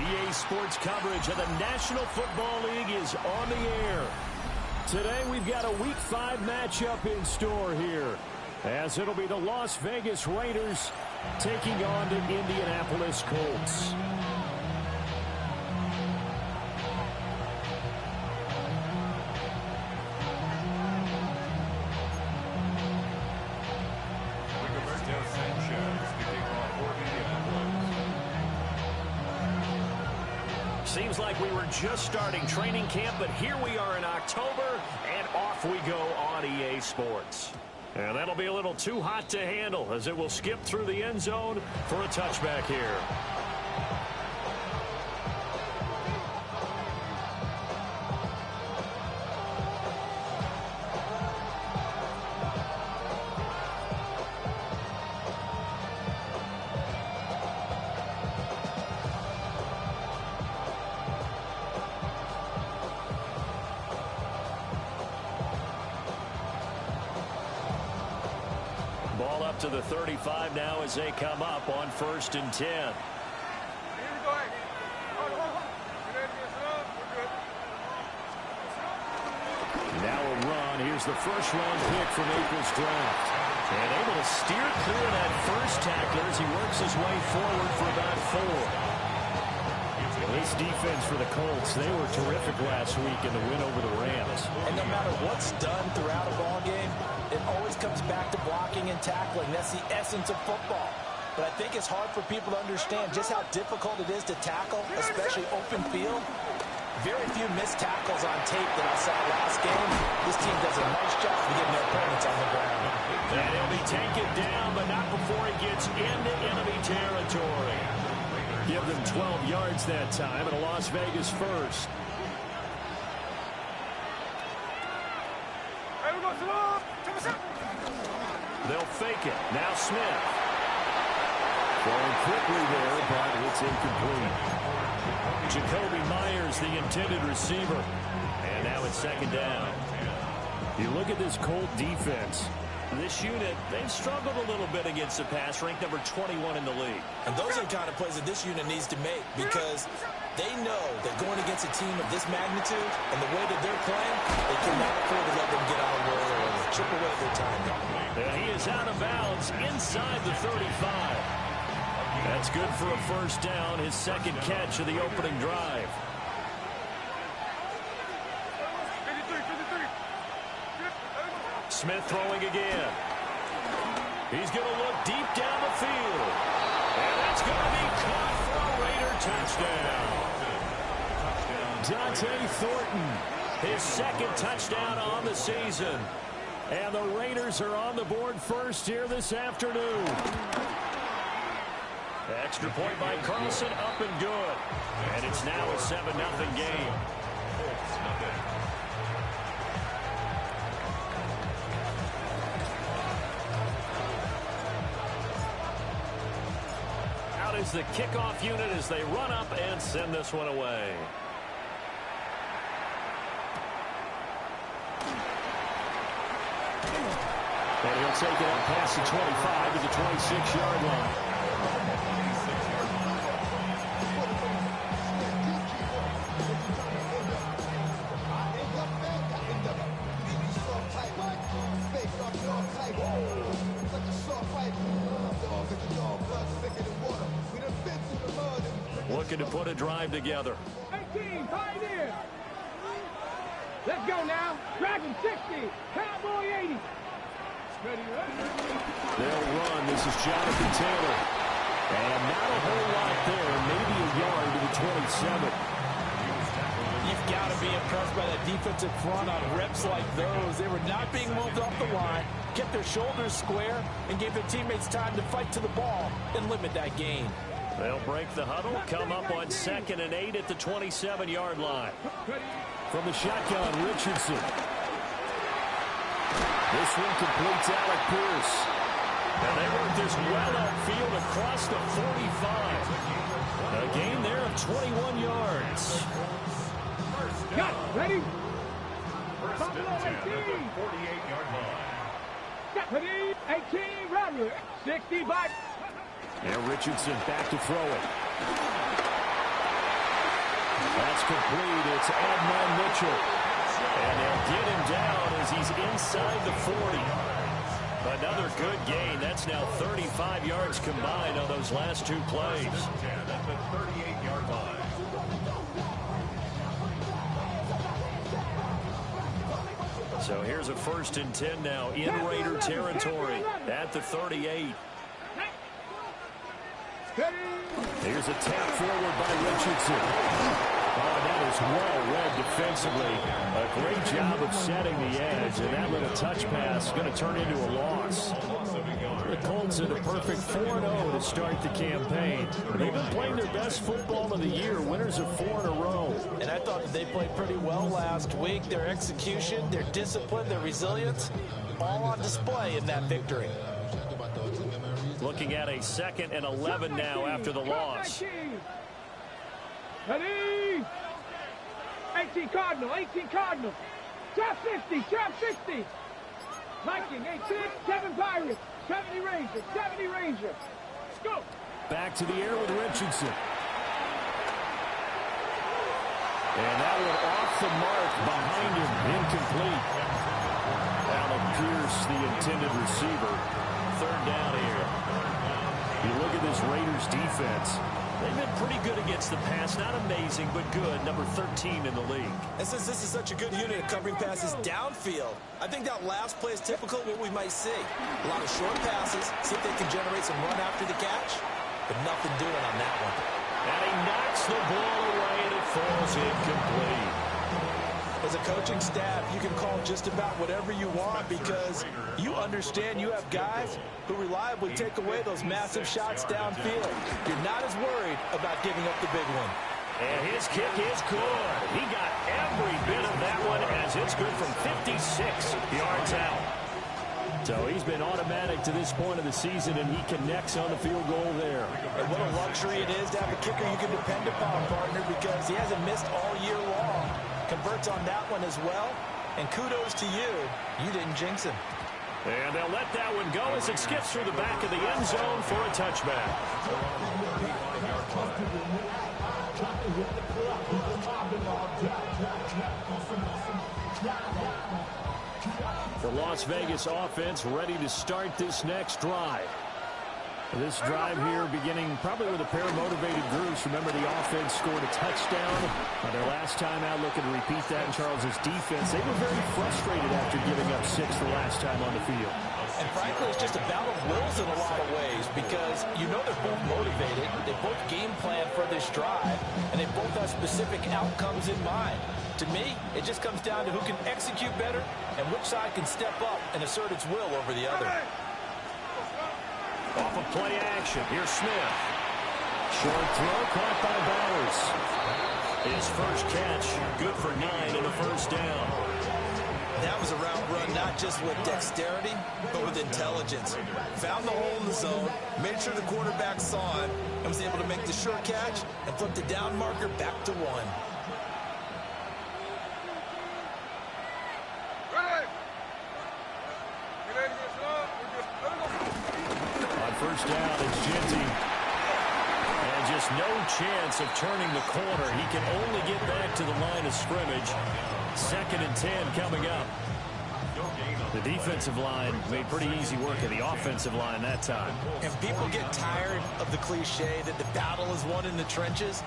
EA Sports coverage of the National Football League is on the air. Today we've got a Week 5 matchup in store here, as it'll be the Las Vegas Raiders taking on the Indianapolis Colts. Seems like we were just starting training camp, but here we are in October, and off we go on EA Sports. And that'll be a little too hot to handle, as it will skip through the end zone for a touchback here. Ball up to the 35 now as they come up on 1st and 10. Now a run. Here's the first-round pick from April's draft. And able to steer clear that first tackler as he works his way forward for about 4. This defense for the Colts, they were terrific last week in the win over the Rams. And no matter what's done throughout a ball game, it always comes back to blocking and tackling. That's the essence of football. But I think it's hard for people to understand just how difficult it is to tackle, especially open field. Very few missed tackles on tape that I saw last game. This team does a nice job of getting their opponents on the ground. And he'll be taken down, but not before he gets into enemy territory. Give them 12 yards that time, and a Las Vegas first. They'll fake it. Now Smith. Going quickly there, but it's incomplete. Jacoby Myers, the intended receiver. And now it's 2nd down. You look at this Colt defense. This unit, they've struggled a little bit against the pass, ranked number 21 in the league. And those are the kind of plays that this unit needs to make, because they know that going against a team of this magnitude and the way that they're playing, they cannot afford to let them get out of roll or chip away at their time. And he is out of bounds inside the 35. That's good for a first down, his 2nd catch of the opening drive. Smith throwing again. He's going to look deep down the field. And that's going to be caught for a Raider touchdown. Dante Thornton, his 2nd touchdown on the season. And the Raiders are on the board first here this afternoon. Extra point by Carlson, up and good. And it's now a 7-0 game. Out is the kickoff unit as they run up and send this one away. And he'll take it up past the 25 to the 26-yard line. Looking to put a drive together. 18, pioneer. Let's go now. Dragon 60, Cowboy 80. They'll run. This is Jonathan Taylor. And not a whole lot there. Maybe a yard to the 27. You've got to be impressed by that defensive front on reps like those. They were not being moved off the line, kept their shoulders square, and gave their teammates time to fight to the ball and limit that gain. They'll break the huddle, come up on 2nd and 8 at the 27-yard line. From the shotgun, Richardson. This one completes Alec Pierce. And they work this well upfield across the 45. A gain there of 21 yards. Got it. Ready? First and 10 at the 48-yard line. Got ready. 18, Rattler. 60 back. And Richardson back to throw it. That's complete. It's Adnan Mitchell. And they'll get him down as he's inside the 40. Another good gain. That's now 35 yards combined on those last two plays. At the 38-yard line. So here's a 1st and 10 now in Raider territory at the 38. Here's a tap forward by Richardson. Oh, that is well read defensively. A great job of setting the edge, and that little touch pass is going to turn into a loss. The Colts in a perfect 4-0 to start the campaign. They've been playing their best football of the year, winners of 4 in a row. And I thought that they played pretty well last week. Their execution, their discipline, their resilience, all on display in that victory. Looking at a 2nd and 11 now after the loss. Ready? 18 Cardinal, 18 Cardinal. Trap 50, trap 60. Viking, 18, 7 Pirates, 70 Ranger, 70 Ranger. Let's go. Back to the air with Richardson. And that one off the mark behind him, incomplete. Allen Pierce, the intended receiver. 3rd down here. You look at this Raiders defense. They've been pretty good against the pass. Not amazing, but good. Number 13 in the league. And since this is such a good unit of covering passes downfield, I think that last play is typical of what we might see. A lot of short passes, see if they can generate some run after the catch, but nothing doing on that one. And he knocks the ball away, and it falls incomplete. As a coaching staff, you can call just about whatever you want because you understand you have guys who reliably take away those massive shots downfield. You're not as worried about giving up the big one. And his kick is good. He got every bit of that one as it's good from 56 yards out. So he's been automatic to this point of the season, and he connects on the field goal there. And what a luxury it is to have a kicker you can depend upon, partner, because he hasn't missed all year long. Converts on that one as well. And kudos to you. You didn't jinx him. And they'll let that one go as it skips through the back of the end zone for a touchback. The Las Vegas offense ready to start this next drive. This drive here beginning probably with a pair of motivated groups. Remember, the offense scored a touchdown their last time out. Looking to repeat that in Charles's defense. They were very frustrated after giving up 6 the last time on the field. And frankly, it's just a battle of wills in a lot of ways because you know they're both motivated. They both game plan for this drive, and they both have specific outcomes in mind. To me, it just comes down to who can execute better and which side can step up and assert its will over the other. Off of play action, here's Smith. Short throw caught by Bowers. His first catch, good for 9 and a first down. That was a route run not just with dexterity, but with intelligence. Found the hole in the zone, made sure the quarterback saw it, and was able to make the short catch and flip the down marker back to 1. First down, it's Genty. And just no chance of turning the corner. He can only get back to the line of scrimmage. 2nd and 10 coming up. The defensive line made pretty easy work of the offensive line that time. And people get tired of the cliche that the battle is won in the trenches.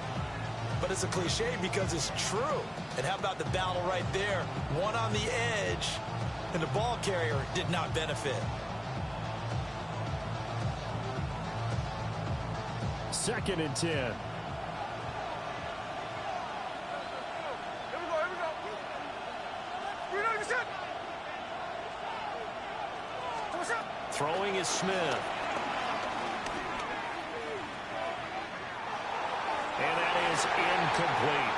But it's a cliche because it's true. And how about the battle right there? One on the edge, and the ball carrier did not benefit. 2nd and 10. Here we go. Throwing is Smith. And that is incomplete.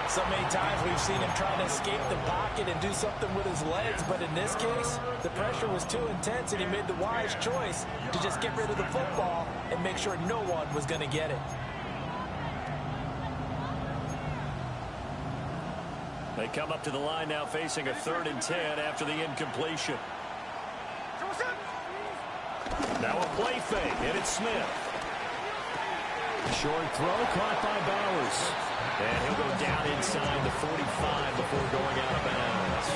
So many times we've seen him trying to escape the pocket and do something with his legs, but in this case, the pressure was too intense and he made the wise choice to just get rid of the football and make sure no one was going to get it. They come up to the line now facing a 3rd and 10 after the incompletion. Now a play fake, and it's Smith. Short throw caught by Bowers. And he'll go down inside the 45 before going out of bounds.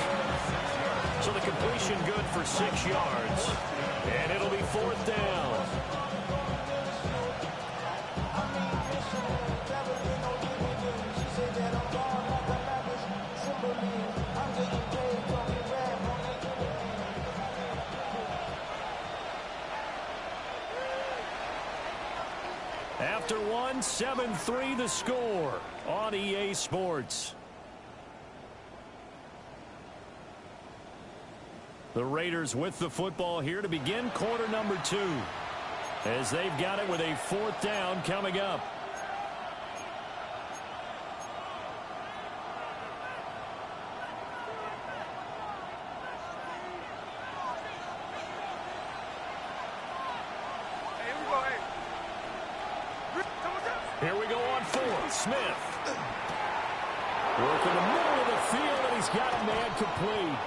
So the completion good for 6 yards. And it'll be 4th down. After 7-3 the score on EA Sports. The Raiders with the football here to begin quarter number 2. As they've got it with a 4th down coming up. Here we go on 4th. Smith. Working the middle of the field, and he's got a man complete.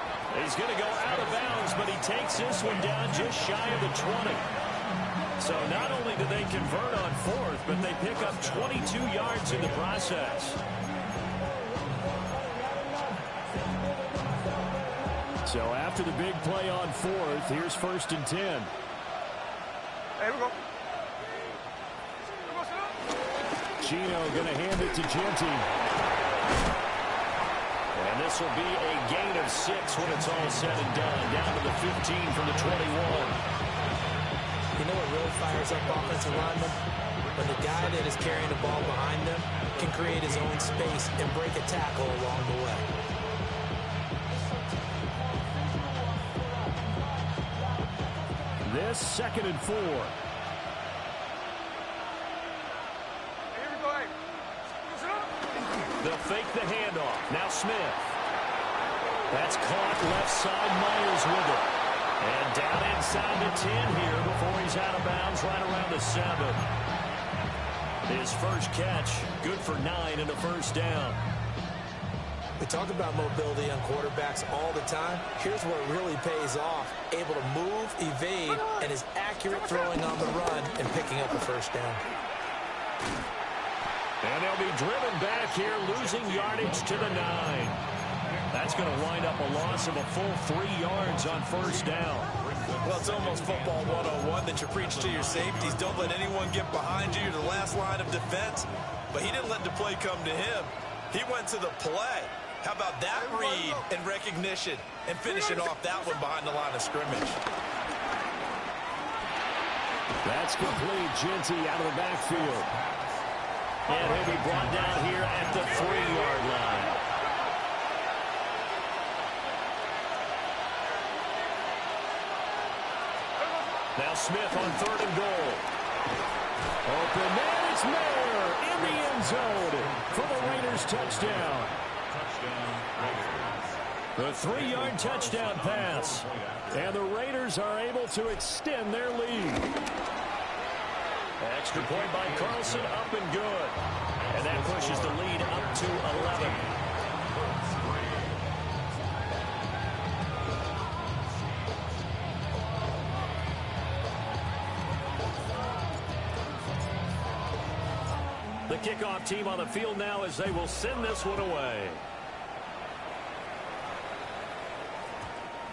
He's going to go out of bounds, but he takes this one down just shy of the 20. So not only do they convert on 4th, but they pick up 22 yards in the process. So after the big play on 4th, here's 1st and 10. Here we go. Chino going to hand it to Genty. And this will be a gain of 6 when it's all said and done. Down to the 15 from the 21. You know what really fires up offensive linemen? When the guy that is carrying the ball behind them can create his own space and break a tackle along the way. This 2nd and 4. They'll fake the handoff. Now Smith. That's caught left side. Myers with it. And down inside the 10 here before he's out of bounds right around the 7. His first catch, good for 9 and a 1st down. We talk about mobility on quarterbacks all the time. Here's where it really pays off. Able to move, evade, and is accurate throwing on the run and picking up a 1st down. And they'll be driven back here, losing yardage to the 9. That's going to wind up a loss of a full 3 yards on 1st down. Well, it's almost football 101 that you preach to your safeties. Don't let anyone get behind you. You're the last line of defense. But he didn't let the play come to him. He went to the play. How about that read and recognition and finishing off that one behind the line of scrimmage? That's complete. Genty out of the backfield. And he'll be brought down here at the 3-yard line. Now Smith on 3rd and goal. Open man, it's Mayer in the end zone for the Raiders touchdown. The 3-yard touchdown pass. And the Raiders are able to extend their lead. Extra point by Carlson, up and good. And that pushes the lead up to 11. The kickoff team on the field now as they will send this one away.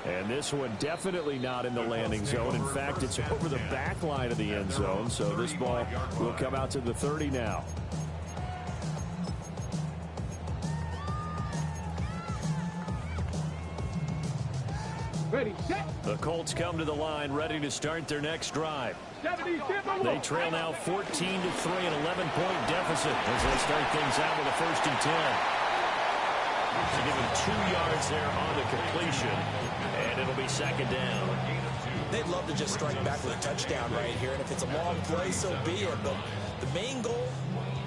And this one definitely not in the landing zone. In fact, it's over the back line of the end zone. So this ball will come out to the 30 now. Ready, set. The Colts come to the line, ready to start their next drive. They trail now 14-3, an 11-point deficit as they start things out with a 1st and 10. So give him 2 yards there on the completion, and it'll be 2nd down. They'd love to just strike back with a touchdown right here, and if it's a long play, so be it. But the main goal,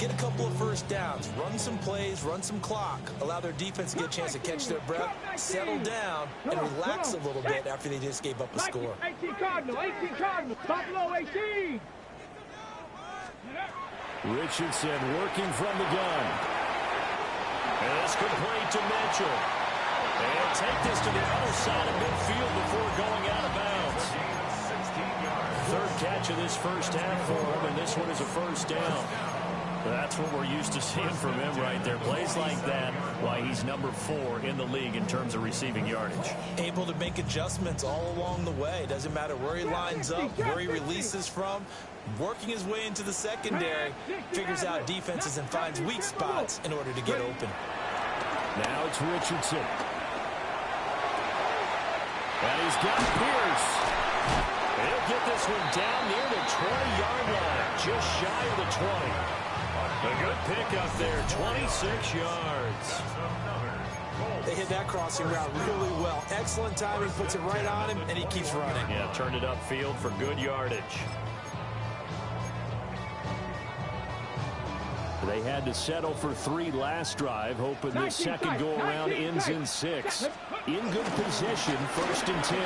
get a couple of 1st downs, run some plays, run some clock, allow their defense to get a chance to catch their breath, settle down, and relax a little bit after they just gave up a score. 18 Cardinal, 18 Cardinal, Buffalo 18. Richardson working from the gun. And it's complete to Mitchell. And take this to the other side of midfield before going out of bounds. 3rd catch of this 1st half for him, and this one is a 1st down. That's what we're used to seeing from him right there. Plays like that, why he's number 4 in the league in terms of receiving yardage. Able to make adjustments all along the way. Doesn't matter where he lines up, where he releases from. Working his way into the secondary, figures out defenses and finds weak spots in order to get open. Now it's Richardson. And he's got Pierce. He'll get this one down near the 20-yard line, just shy of the 20. A good pickup there, 26 yards. They hit that crossing route really well. Excellent timing, puts it right on him, and he keeps running. Yeah, turned it upfield for good yardage. They had to settle for 3 last drive, hoping this second go-around ends in 6. In good position, 1st and 10.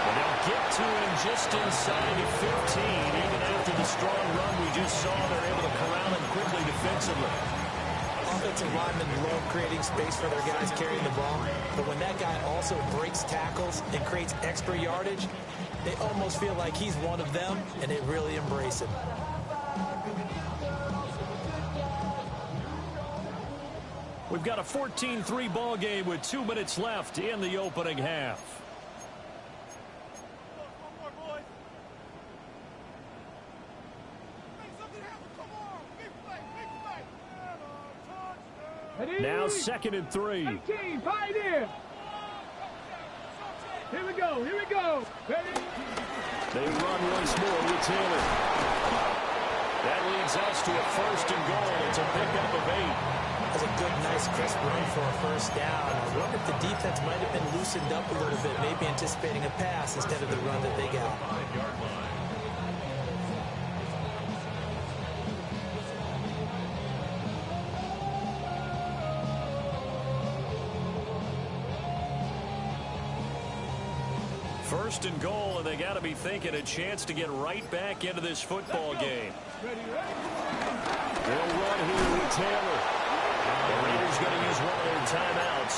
And they'll get to him just inside the 15. Even after the strong run we just saw, they're able to corral him quickly defensively. Offensive linemen love creating space for their guys carrying the ball, but when that guy also breaks tackles and creates extra yardage, they almost feel like he's one of them, and they really embrace him. We've got a 14-3 ball game with 2 minutes left in the opening half. Now 2nd and 3. 18, Pioneer. Here we go, here we go. Ready? They run once more with Taylor. That leads us to a 1st and goal. It's a pickup of 8. That's a good, nice, crisp run for a 1st down. I wonder if the defense might have been loosened up a little bit, maybe anticipating a pass instead of the run that they got. First and goal, and they got to be thinking a chance to get right back into this football game. They'll run here with Taylor. The Raiders going to use one of their timeouts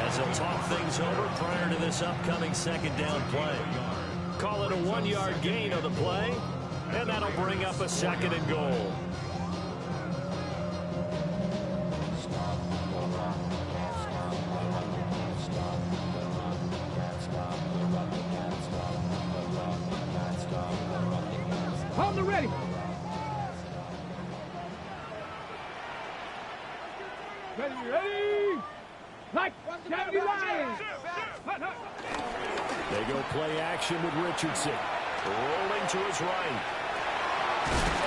as they'll talk things over prior to this upcoming 2nd down play. Call it a 1-yard gain on the play, and that'll bring up a 2nd and goal. On the ready. Ready. Like 70 Lions. They go play action with Richardson. Rolling to his right.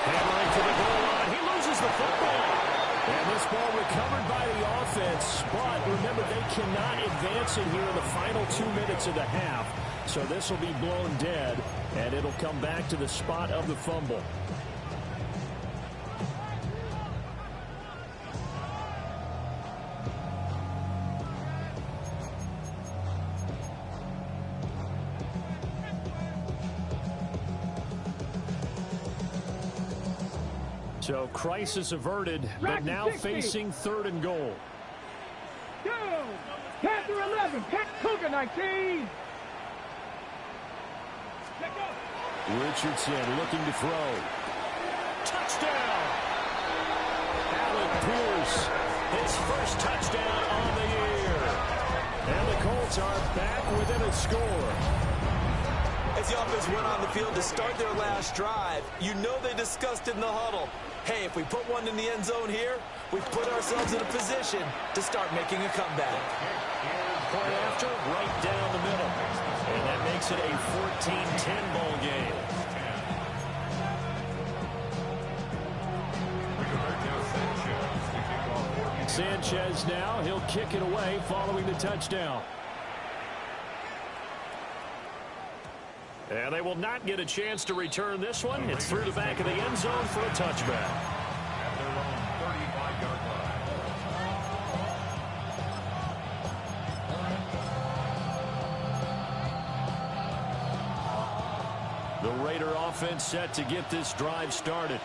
Hammering to the goal line. He loses the football. And this ball recovered by the offense. But remember, they cannot advance it here in the final 2 minutes of the half. So this will be blown dead, and it'll come back to the spot of the fumble. So crisis averted, but now facing 3rd and goal. Go! Panther 11, Cougar 19. Richardson looking to throw. Touchdown! Alec Pierce, his first touchdown on the year. And the Colts are back within a score. As the offense went on the field to start their last drive, you know they discussed in the huddle, hey, if we put one in the end zone here, we've put ourselves in a position to start making a comeback. Point after, right down the middle. And that makes it a 14-10 ball game. Sanchez now, he'll kick it away following the touchdown. And they will not get a chance to return this one. It's through the back of the end zone for a touchback. At their own 35-yard line. The Raider offense set to get this drive started.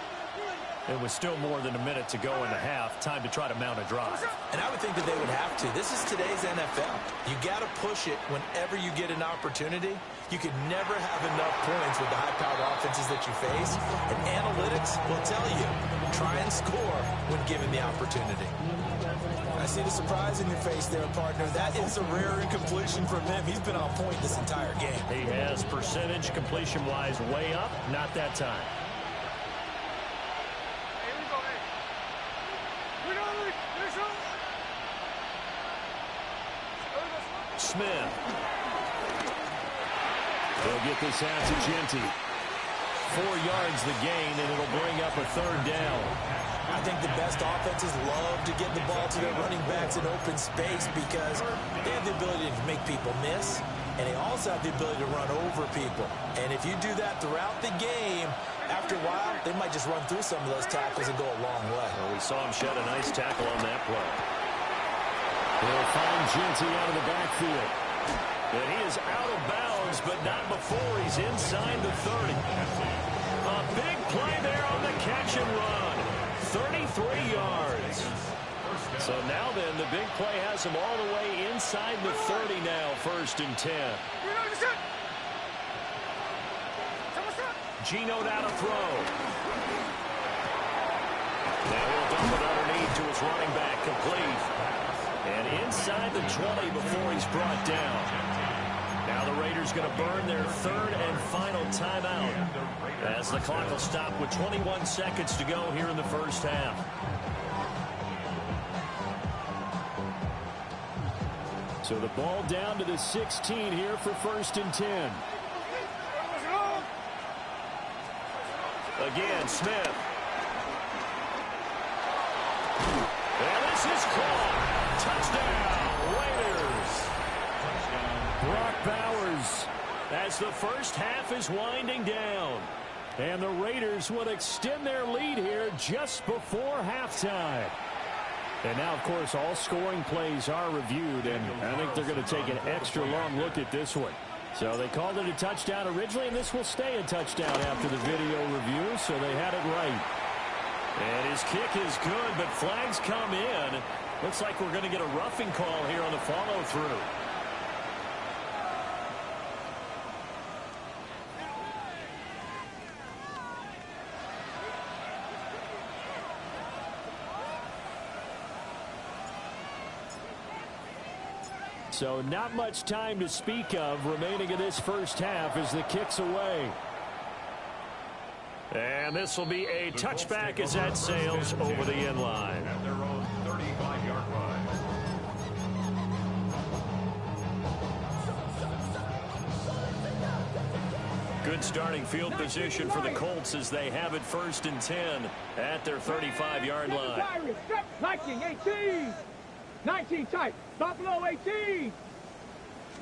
It was still more than a minute to go in the half. Time to try to mount a drive. And I would think that they would have to. This is today's NFL. You got to push it whenever you get an opportunity. You can never have enough points with the high-powered offenses that you face. And analytics will tell you, try and score when given the opportunity. I see the surprise in your face there, partner. That is a rare incompletion from him. He's been on point this entire game. He has percentage completion-wise way up. Not that time. Smith. They'll get this out to Genty. 4 yards the gain, and it'll bring up a 3rd down. I think the best offenses love to get the ball to their running backs in open space because they have the ability to make people miss, and they also have the ability to run over people. And if you do that throughout the game, after a while, they might just run through some of those tackles and go a long way. Well, we saw him shed a nice tackle on that play. They'll find Genty out of the backfield. And he is out of bounds, but not before he's inside the 30. A big play there on the catch and run. 33 yards. So now then, the big play has him all the way inside the 30 now, 1st and 10. Gino down to throw. Now he'll dump it underneath to his running back, complete. And inside the 20 before he's brought down. Now the Raiders going to burn their 3rd and final timeout as the clock will stop with 21 seconds to go here in the 1st half. So the ball down to the 16 here for 1st and 10. Again, Smith. And this is caught. Touchdown, Raiders. Brock Bowers as the 1st half is winding down. And the Raiders will extend their lead here just before halftime. And now, of course, all scoring plays are reviewed, and I think they're going to take an extra long look at this one. So they called it a touchdown originally, and this will stay a touchdown after the video review, so they had it right. And his kick is good, but flags come in. Looks like we're going to get a roughing call here on the follow-through. So not much time to speak of remaining in this 1st half as the kick's away. And this will be a touchback as that sails over the end line. At their own 35-yard line. Good starting field position for the Colts as they have it 1st and 10 at their 35-yard line. 19, 18. 19 tight. Buffalo 18.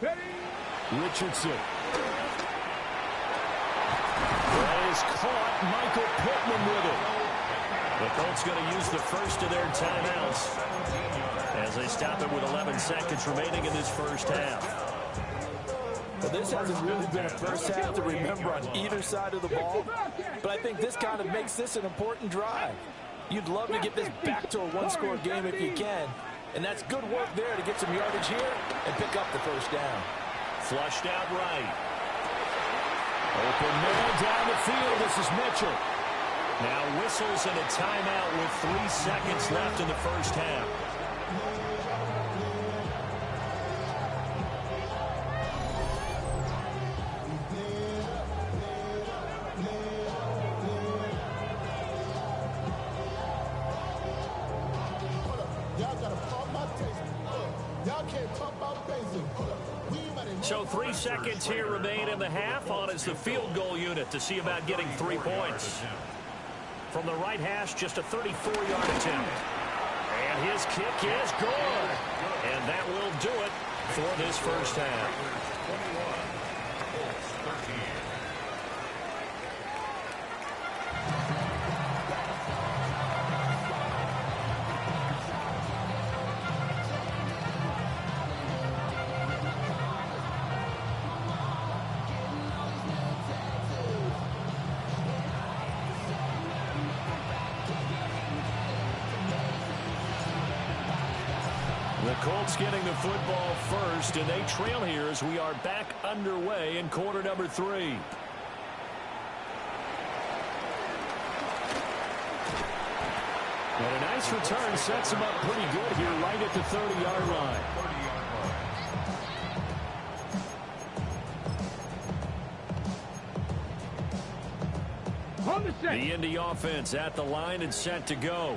Ready. Richardson. That is caught. Michael Pittman with it. The Colts going to use the 1st of their timeouts as they stop it with 11 seconds remaining in this 1st half. Well, this hasn't really been a 1st half to remember on either side of the ball, but I think this kind of makes this an important drive. You'd love to get this back to a 1-score game if you can, and that's good work there to get some yardage here and pick up the 1st down. Flushed out right. Open man down the field. This is Mitchell. Now whistles and a timeout with 3 seconds left in the 1st half. So 3 seconds here remain in the half. On is the field goal unit to see about getting 3 points. From the right hash, just a 34-yard attempt. And his kick is good. And that will do it for this 1st half. Colts getting the football first, and they trail here as we are back underway in quarter number 3. And a nice return sets him up pretty good here right at the 30-yard line. The Indy offense at the line and set to go.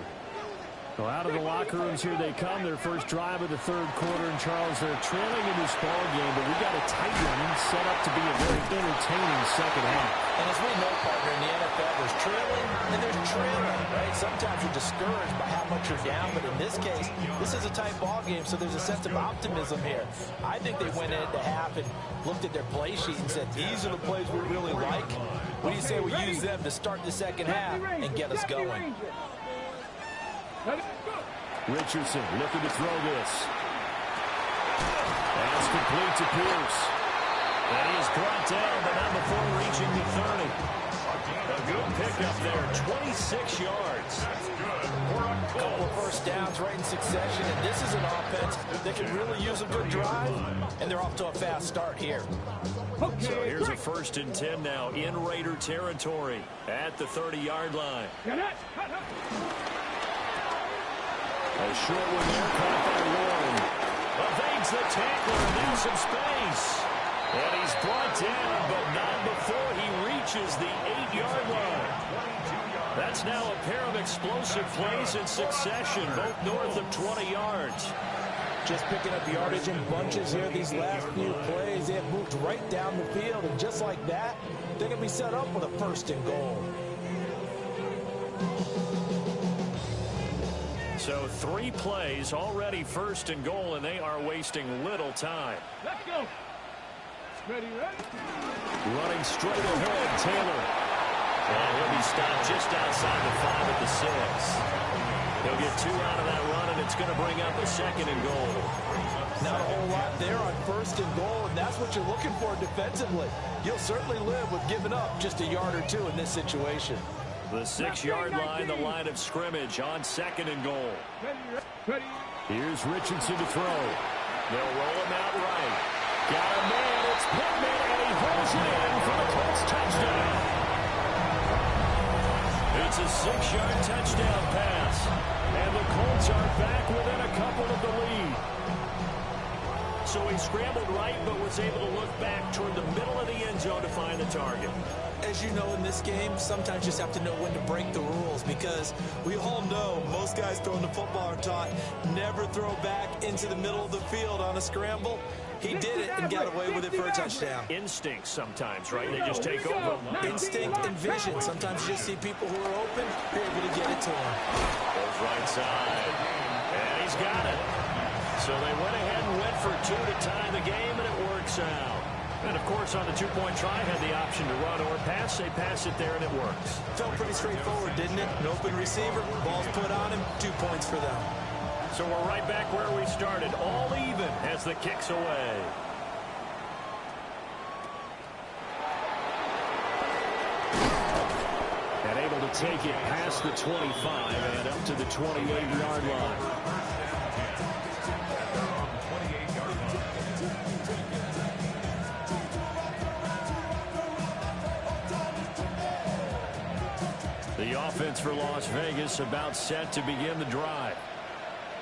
So out of the locker rooms here they come, their first drive of the third quarter. And Charles, they're trailing in this ball game, but we got a tight one set up to be a very entertaining second half. And as we know, partner, in the NFL, there's trailing and there's trailing, right? Sometimes you're discouraged by how much you're down, but in this case, this is a tight ball game, so there's a sense of optimism here. I think they went into half and looked at their play sheet and said, these are the plays we really like. What do you say we use them to start the second half and get us going? Richardson looking to throw this. That's complete to Pierce. And he is brought down, but not before reaching the 30. A good pickup there, 26 yards. A couple of first downs right in succession, and this is an offense that can really use a good drive, and they're off to a fast start here. So here's a 1st and 10 now in Raider territory at the 30-yard line. A short one there, caught by Warren. Evades the tackler, and now some space. And he's brought down, but not before he reaches the 8-yard line. That's now a pair of explosive plays in succession, both north of 20 yards. Just picking up yardage in bunches here these last few plays. They have moved right down the field, and just like that, they're going to be set up with a 1st and goal. So 3 plays already 1st and goal, and they are wasting little time. Let's go. Ready? Running straight ahead, Taylor. And he'll be stopped just outside the 5 at the 6. He'll get 2 out of that run, and it's going to bring up a 2nd and goal. Not a whole lot there on 1st and goal, and that's what you're looking for defensively. You'll certainly live with giving up just a yard or 2 in this situation. The 6-yard line, the line of scrimmage on 2nd and goal. Here's Richardson to throw. They'll roll him out right. Got a man, it's Pittman, and he holds it in for the Colts touchdown. It's a 6-yard touchdown pass, and the Colts are back within a couple of the lead. So he scrambled right, but was able to look back toward the middle of the end zone to find the target. As you know, in this game, sometimes you just have to know when to break the rules, because we all know most guys throwing the football are taught never throw back into the middle of the field on a scramble. He did it and got away with it for a touchdown. Instinct sometimes, right? They just take over. Instinct and vision. Sometimes you just see people who are open, you're able to get it to them. Goes right side, and he's got it. So they went ahead and went for 2 to tie the game, and it works out. And, of course, on the 2-point try, had the option to run or pass. They pass it there, and it works. Felt pretty straightforward, didn't it? An open receiver, ball's put on him, 2 points for them. So we're right back where we started, all even as the kick's away. And able to take it past the 25 and up to the 28-yard line. The offense for Las Vegas about set to begin the drive.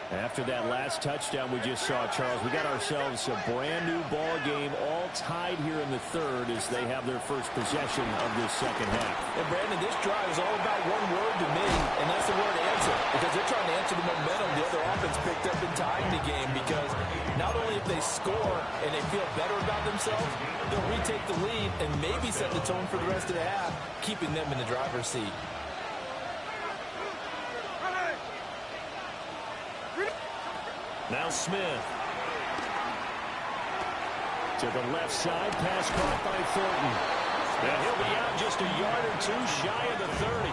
After that last touchdown we just saw, Charles, we got ourselves a brand new ball game, all tied here in the 3rd as they have their first possession of this second half. And Brandon, this drive is all about one word to me, and that's the word answer, because they're trying to answer the momentum the other offense picked up in tying the game, because not only if they score and they feel better about themselves, they'll retake the lead and maybe set the tone for the rest of the half, keeping them in the driver's seat. Now Smith. To the left side, pass caught by Thornton. And he'll be out just a yard or 2 shy of the 30.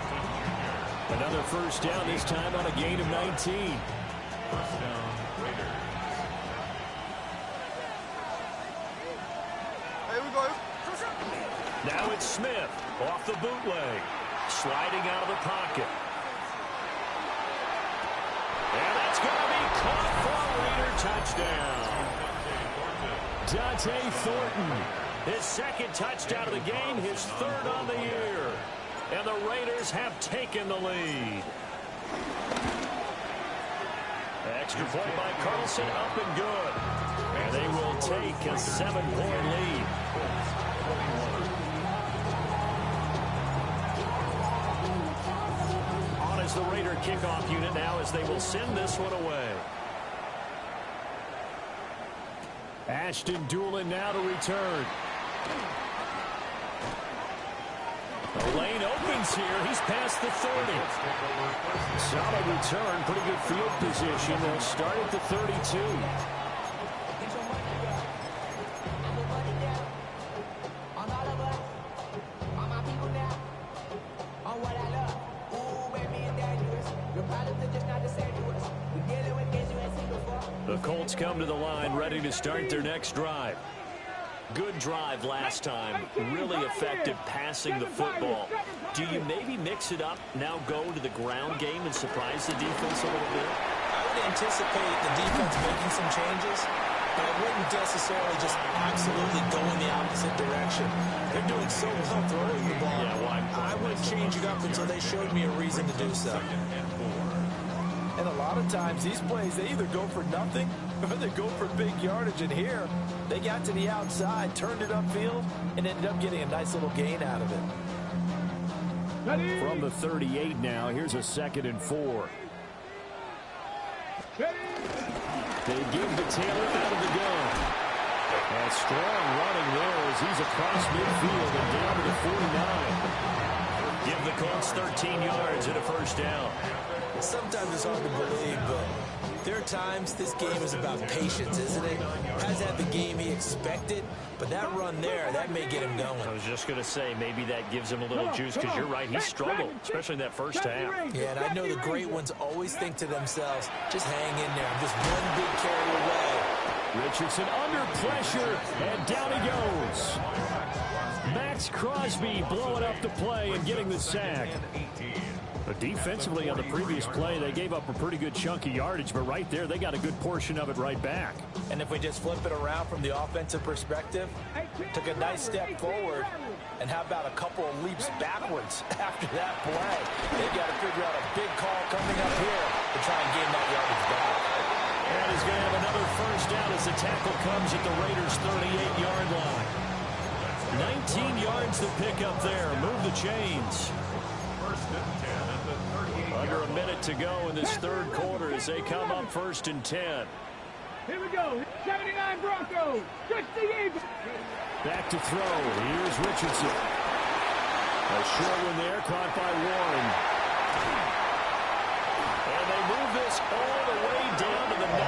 Another first down, this time on a gain of 19. First down, Raiders. Here we go. Now it's Smith off the bootleg. Sliding out of the pocket. And that's going to be caught for a Raider touchdown. Dante Thornton, his second touchdown of the game, his third on the year. And the Raiders have taken the lead. Extra point by Carlson, up and good. And they will take a 7-point lead. On is the Raider kickoff unit now as they will send this one away. Ashton Doolin now to return. The lane opens here. He's past the 30. Solid return. Pretty good field position. They'll start at the 32. The Colts come to the line ready to start their next drive. Good drive last time. Really effective passing the football. Do you maybe mix it up, now go to the ground game and surprise the defense a little bit? I would anticipate the defense making some changes, but I wouldn't necessarily just absolutely go in the opposite direction. They're doing so well throwing the ball. Yeah, I wouldn't change it up until they showed me a reason to do so. And a lot of times, these plays, they either go for nothing or they go for big yardage. And here, they got to the outside, turned it upfield, and ended up getting a nice little gain out of it. From the 38 now, here's a 2nd and 4. They give to Taylor out of the gun. A strong running there as he's across midfield and down to the 49. Give the Colts 13 yards and a first down. Sometimes it's hard to believe, but there are times this game is about patience, isn't it? Has had the game he expected, but that run there, that may get him going. I was just going to say, maybe that gives him a little juice, because you're right, he struggled, especially in that first half. Yeah, and I know the great ones always think to themselves, just hang in there. I'm just one big carry away. Richardson under pressure, and down he goes. Max Crosby blowing up the play and getting the sack. But defensively on the previous play, they gave up a pretty good chunk of yardage, but right there, they got a good portion of it right back. And if we just flip it around from the offensive perspective, took a nice step forward, and how about a couple of leaps backwards after that play? They've got to figure out a big call coming up here to try and gain that yardage back. And he's going to have another first down as the tackle comes at the Raiders' 38-yard line. 19 yards to pick up there. Move the chains. Under a minute to go in this third quarter as they come up 1st and 10. Here we go. 79 Broncos. 68. Back to throw. Here's Richardson. A short one there, caught by Warren. And they move this all the way down to the 9.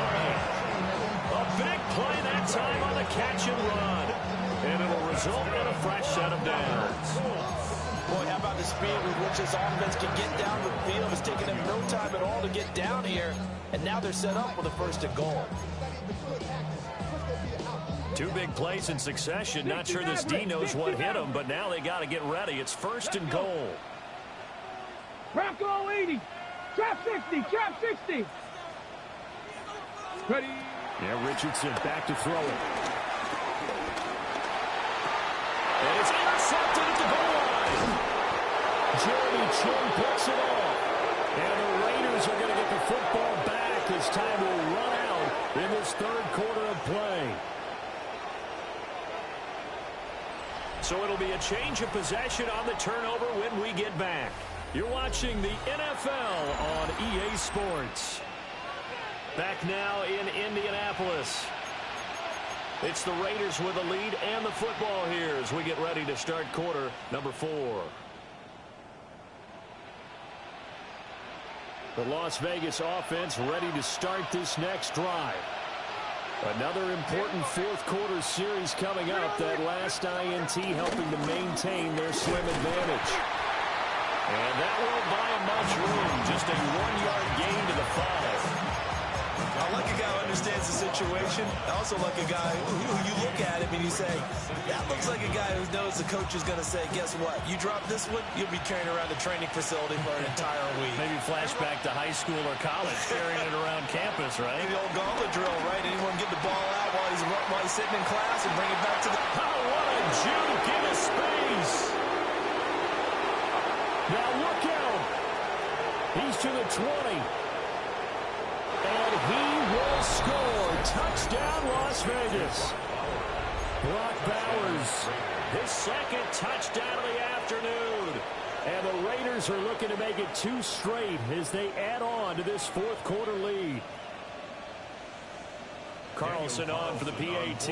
A big play that time on the catch and run. And it'll result in a fresh set of downs. Boy, how about the speed with which this offense can get down the field? It's taken them no time at all to get down here, and now they're set up with a 1st and goal. 2 big plays in succession. Not sure this D knows what hit him, but now they got to get ready. It's 1st and goal. Bronco 80. Trap 60. Trap 60. Ready. Yeah, Richardson back to throw it. And it's intercepted at the goal line. Jeremy Chin picks it off. And the Raiders are going to get the football back as time will run out in this third quarter of play. So it'll be a change of possession on the turnover when we get back. You're watching the NFL on EA Sports. Back now in Indianapolis. It's the Raiders with a lead and the football here as we get ready to start quarter number 4. The Las Vegas offense ready to start this next drive. Another important fourth quarter series coming up. That last INT helping to maintain their slim advantage. And that won't buy them much room. Just a 1-yard gain to the 5. I like a guy who understands the situation. I also like a guy who you look at him and you say, that looks like a guy who knows the coach is going to say, guess what? You drop this one, you'll be carrying around the training facility for an entire week. Maybe flashback to high school or college, carrying it around campus, right? The old gauntlet drill, right? Anyone get the ball out while he's sitting in class and bring it back to the... Oh, what a juke into space. Now look out. He's to the 20. And he will score. Touchdown, Las Vegas. Brock Bowers, his second touchdown of the afternoon. And the Raiders are looking to make it 2 straight as they add on to this fourth quarter lead. Carlson on for the PAT.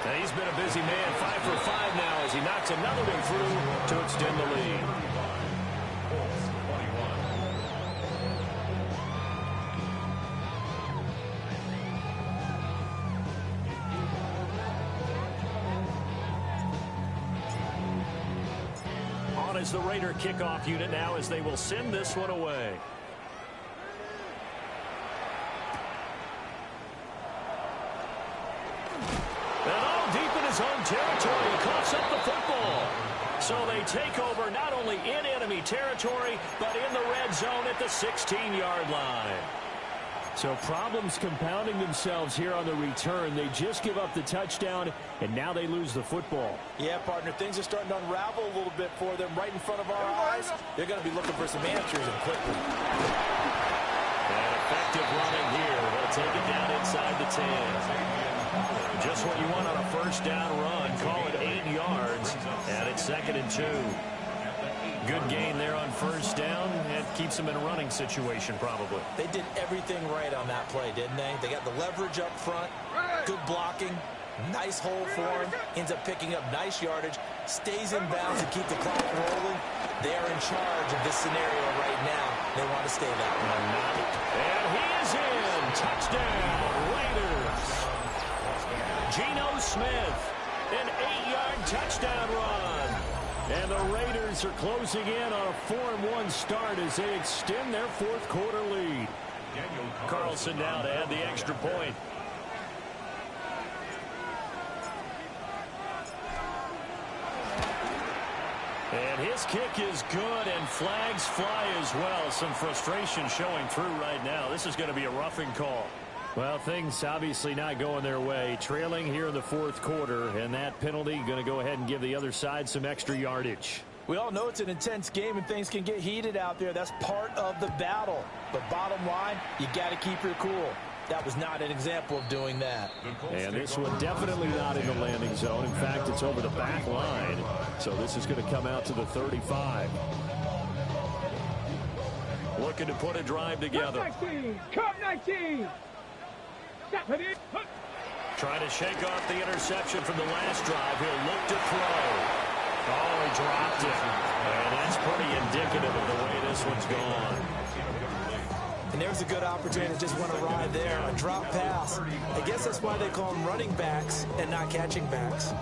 And he's been a busy man, 5 for 5 now as he knocks another one through to extend the lead. On is the Raider kickoff unit now as they will send this one away. Own territory, coughs up the football. So they take over not only in enemy territory, but in the red zone at the 16-yard line. So problems compounding themselves here on the return. They just give up the touchdown, and now they lose the football. Yeah, partner, things are starting to unravel a little bit for them right in front of our eyes. They're going to be looking for some answers and quickly. And effective running here. They'll take it down inside the 10. Just what you want on a first down run. Call it 8 yards, and it's 2nd and 2. Good gain there on first down. It keeps them in a running situation, probably. They did everything right on that play, didn't they? They got the leverage up front, good blocking, nice hole for him, ends up picking up nice yardage, stays in bounds to keep the clock rolling. They are in charge of this scenario right now. They want to stay that way. And he is in. Touchdown, Raiders. Geno Smith, an 8-yard touchdown run. And the Raiders are closing in on a 4-1 start as they extend their fourth quarter lead. Carlson now to add the extra point. And his kick is good, and flags fly as well. Some frustration showing through right now. This is going to be a roughing call. Well, things obviously not going their way. Trailing here in the fourth quarter, and that penalty going to go ahead and give the other side some extra yardage. We all know it's an intense game and things can get heated out there. That's part of the battle. But bottom line, you got to keep your cool. That was not an example of doing that. And this one definitely not in the landing zone. In fact, it's over the back line. So this is going to come out to the 35. Looking to put a drive together. Come 19. Trying to shake off the interception from the last drive. He'll look to throw. Oh, he dropped it. And that's pretty indicative of the way this one's gone. And there's a good opportunity to just went awry there. A drop pass. I guess that's why they call them running backs and not catching backs.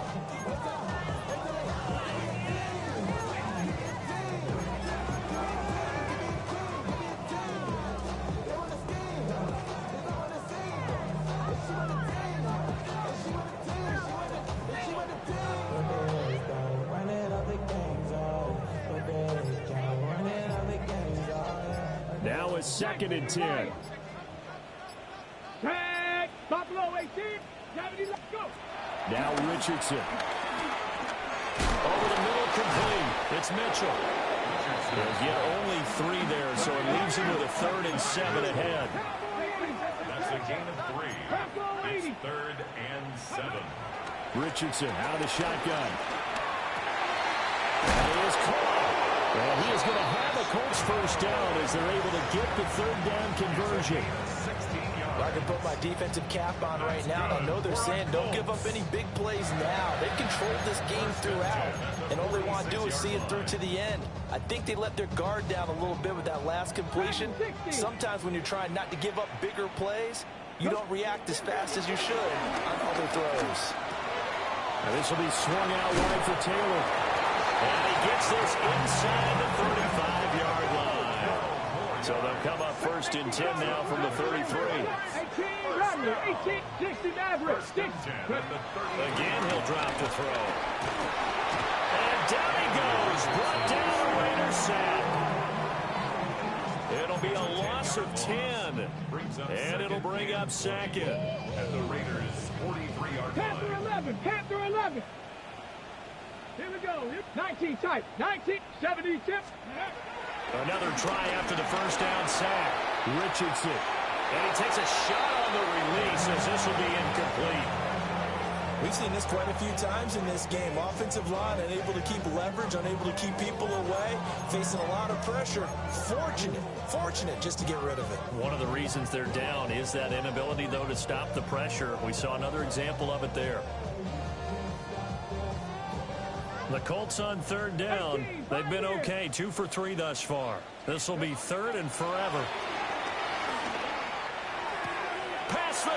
Now it's 2nd and 10. Tag, Buffalo 18, 70, let's go. Now Richardson. Over the middle, complete. It's Mitchell. He'll get only 3 there, so it leaves him with a 3rd and 7 ahead. That's a gain of 3. It's 3rd and 7. Richardson out of the shotgun. That is caught. And he is going to have a Colts first down as they're able to get the 3rd down conversion. I can put my defensive cap on right now, and I know they're saying don't give up any big plays now. They've controlled this game throughout, and all they want to do is see it through to the end. I think they let their guard down a little bit with that last completion. Sometimes when you're trying not to give up bigger plays, you don't react as fast as you should on other throws. And this will be swung out wide for Taylor. And he gets this inside the 35-yard line. So they'll come up first and 10 now from the 33. 18, Bradley. 18, 60, Maverick. 6. Again, he'll drop to throw. And down he goes. Brought down a Raiders sack. It'll be a loss of 10. And it'll bring up second. At the Raiders' 43-yard line. Panther 11. Panther 11. Here we go. 19 tight. 19, 70 tip. Another try after the first down sack. Richardson. And he takes a shot on the release as this will be incomplete. We've seen this quite a few times in this game. Offensive line unable to keep leverage, unable to keep people away, facing a lot of pressure. Fortunate just to get rid of it. One of the reasons they're down is that inability, though, to stop the pressure. We saw another example of it there. The Colts on third down. They've been okay, 2 for 3 thus far. This will be third and forever. Past the 20.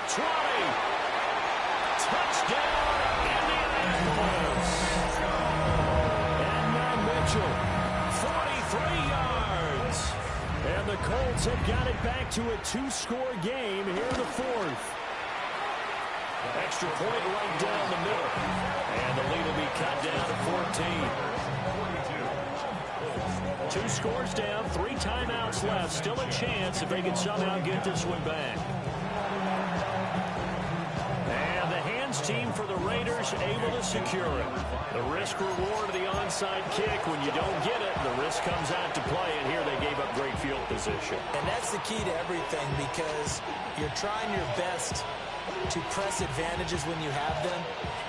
Touchdown, Indianapolis. And now Mitchell, 43 yards. And the Colts have got it back to a 2-score game here in the fourth. Extra point right down the middle. And the lead will be cut down to 14. 2 scores down, 3 timeouts left. Still a chance if they can somehow get this one back. And the hands team for the Raiders able to secure it. The risk-reward of the onside kick. When you don't get it, the risk comes out to play. And here they gave up great field position. And that's the key to everything, because you're trying your best to press advantages when you have them,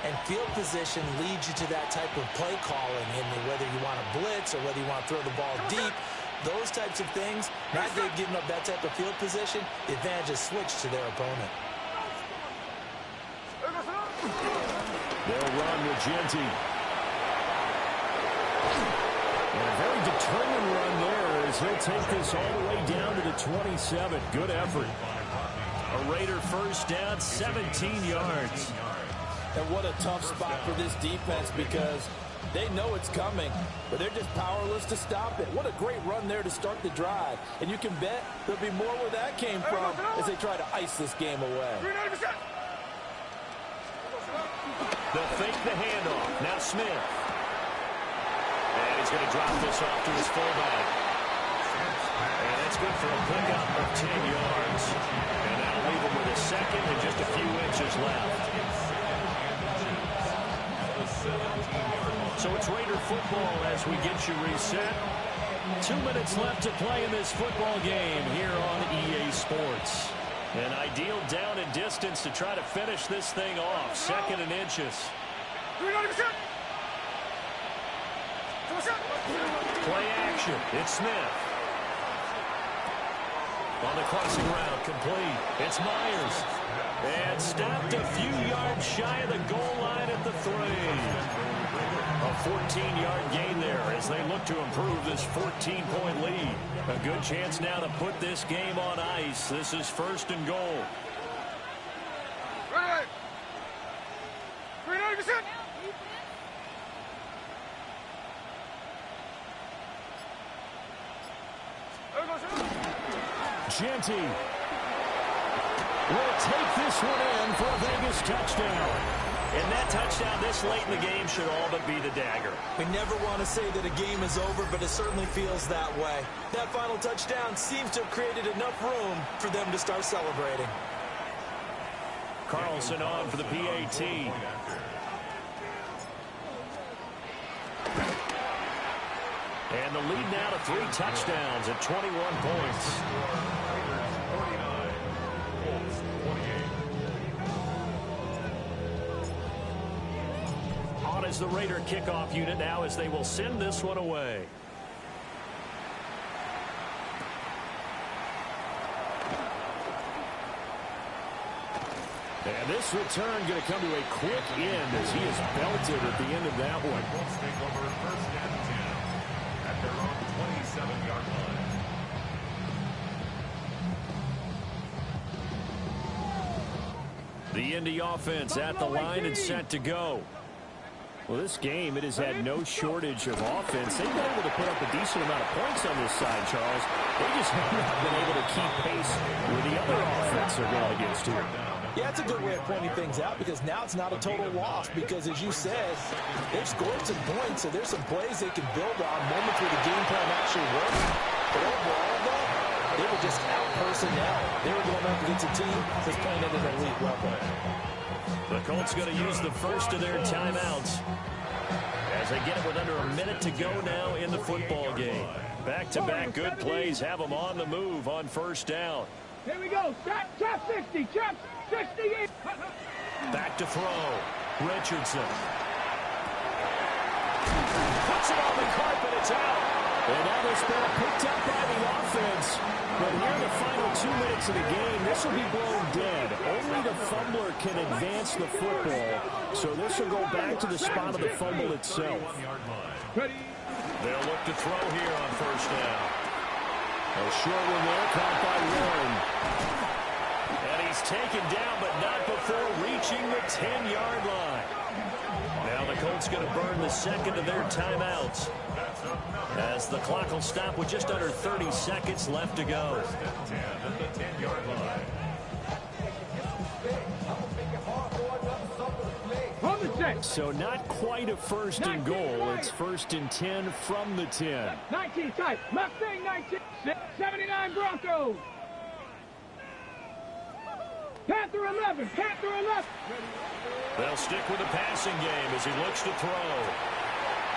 and field position leads you to that type of play calling, and whether you want to blitz or whether you want to throw the ball deep, those types of things. Now they've given up that type of field position, the advantage is switched to their opponent. They'll run with Genty. And a very determined run there as he'll take this all the way down to the 27. Good effort. A Raider first down, 17 yards. And what a tough spot for this defense, because they know it's coming, but they're just powerless to stop it. What a great run there to start the drive. And you can bet there'll be more where that came from as they try to ice this game away. They'll fake the handoff. Now Smith. And he's going to drop this off to his fullback. And that's good for a pickup of 10 yards. And that'll leave him with a second and just a few inches left. So it's Raider football as we get you reset. 2 minutes left to play in this football game here on EA Sports. An ideal down and distance to try to finish this thing off. Second and inches. Play action. It's Smith. On the crossing route, complete. It's Myers. And stopped a few yards shy of the goal line at the 3. A 14-yard gain there as they look to improve this 14-point lead. A good chance now to put this game on ice. This is first and goal. Genty will take this one in for a Vegas touchdown. And that touchdown this late in the game should all but be the dagger. We never want to say that a game is over, but it certainly feels that way. That final touchdown seems to have created enough room for them to start celebrating. Carlson on for the PAT. And the lead now to 3 touchdowns at 21 points. On is the Raider kickoff unit now as they will send this one away. And this return going to come to a quick end as he is belted at the end of that one. Colts take over first and 10 at their own 27-yard line. The Indy offense at the line and set to go. Well, this game, it has had no shortage of offense. They've been able to put up a decent amount of points on this side, Charles. They just have not been able to keep pace with the other offense they're going against here. Yeah, that's a good way of pointing things out because now it's not a total loss because, as you said, they've scored some points, so there's some plays they can build on, moments where the game plan actually works. But overall, though, they were just out personnel. They were going up against a team that's playing at an elite level. The Colts going to use the first of their timeouts as they get it with under a minute to go now in the football game. Back-to-back good plays have them on the move on first down. Here we go. Trap 60. Trap 68. Back to throw. Richardson. Puts it on the carpet. It's out. And now this ball picked up by the offense. But here in the final 2 minutes of the game, this will be blown dead. Only the fumbler can advance the football. So this will go back to the spot of the fumble itself. They'll look to throw here on first down. A short one there, caught by Warren. And he's taken down, but not before reaching the 10-yard line. Now the Colts going to burn the second of their timeouts, as the clock will stop with just under 30 seconds left to go. So not quite a first and goal. It's first and 10 from the 10. 19 tight. Mustang 19. 79 Broncos. Panther 11. Panther 11. They'll stick with the passing game as he looks to throw.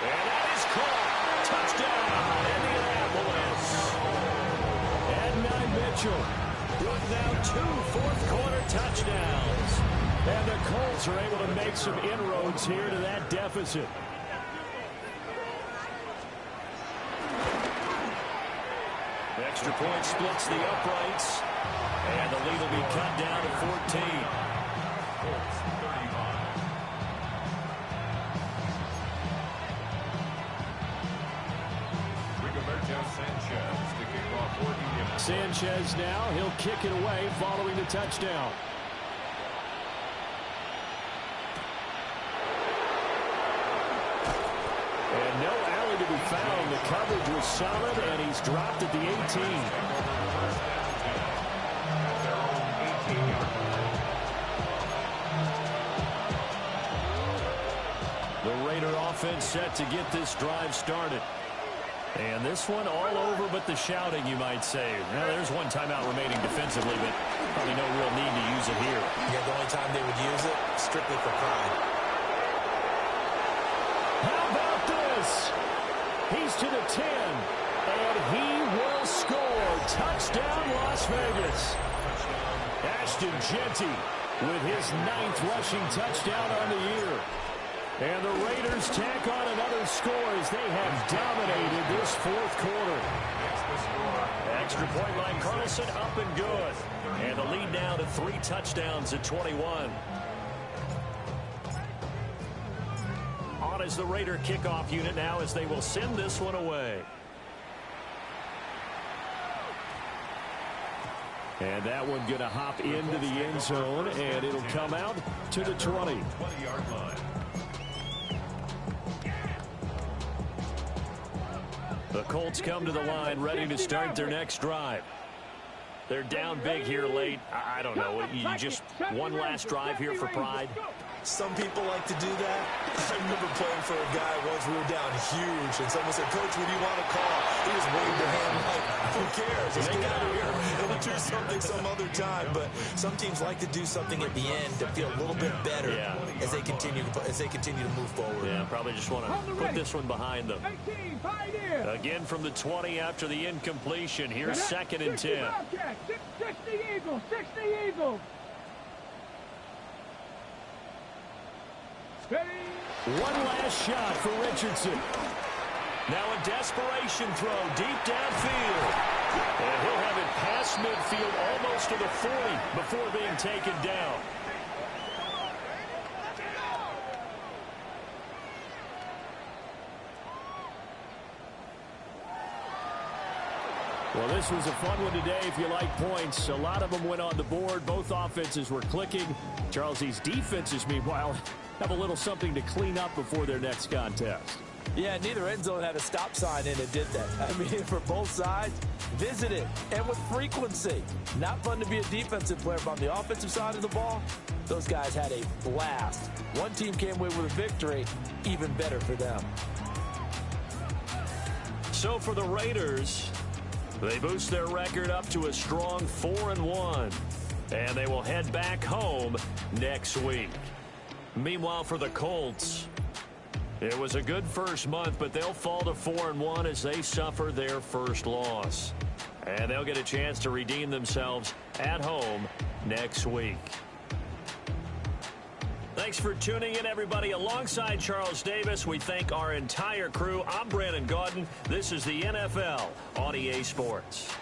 And that is caught. Touchdown, Indianapolis. And Mitchell with now 2 fourth-quarter touchdowns. And the Colts are able to make some inroads here to that deficit. The extra point splits the uprights. And the lead will be cut down to 14. Colts 35. Sanchez now, he'll kick it away following the touchdown. And no alley to be found. The coverage was solid, and he's dropped at the 18. The Raider offense set to get this drive started. And this one all over but the shouting, you might say. Now, there's one timeout remaining defensively, but probably no real need to use it here. Yeah, the only time they would use it, strictly for pride. How about this? He's to the 10, and he will score. Touchdown, Las Vegas. Ashton Jeanty with his 9th rushing touchdown on the year. And the Raiders tack on another score as they have dominated this fourth quarter. Extra point line, Carlson up and good. And the lead now to 3 touchdowns at 21. On is the Raider kickoff unit now as they will send this one away. And that one going to hop into the end zone, and it'll come out to the 20. 20-yard line. The Colts come to the line ready to start their next drive. They're down big here late. I don't know. You just one last drive here for pride. Some people like to do that. I remember playing for a guy once. We were down huge, and someone said, "Coach, what do you want to call?" He just waved a hand like, "Who cares? Let's get out of here. We'll do something some other time." But some teams like to do something at the end to feel a little bit better as they continue to move forward. Yeah, probably just want to put this one behind them. Again from the 20 after the incompletion. Here's 2nd and 10. 60 Eagles. 60 Eagles. One last shot for Richardson. Now a desperation throw deep downfield. And he'll have it past midfield almost to the 40 before being taken down. Well, this was a fun one today if you like points. A lot of them went on the board. Both offenses were clicking. Charles, these defenses, meanwhile, have a little something to clean up before their next contest. Yeah, neither end zone had a stop sign in it, did that? I mean, for both sides, visit it, and with frequency. Not fun to be a defensive player, but on the offensive side of the ball, those guys had a blast. One team came away with a victory, even better for them. So for the Raiders, they boost their record up to a strong 4-1, and they will head back home next week. Meanwhile, for the Colts, it was a good first month, but they'll fall to 4-1 as they suffer their first loss. And they'll get a chance to redeem themselves at home next week. Thanks for tuning in, everybody. Alongside Charles Davis, we thank our entire crew. I'm Brandon Gaudin. This is the NFL on EA Sports.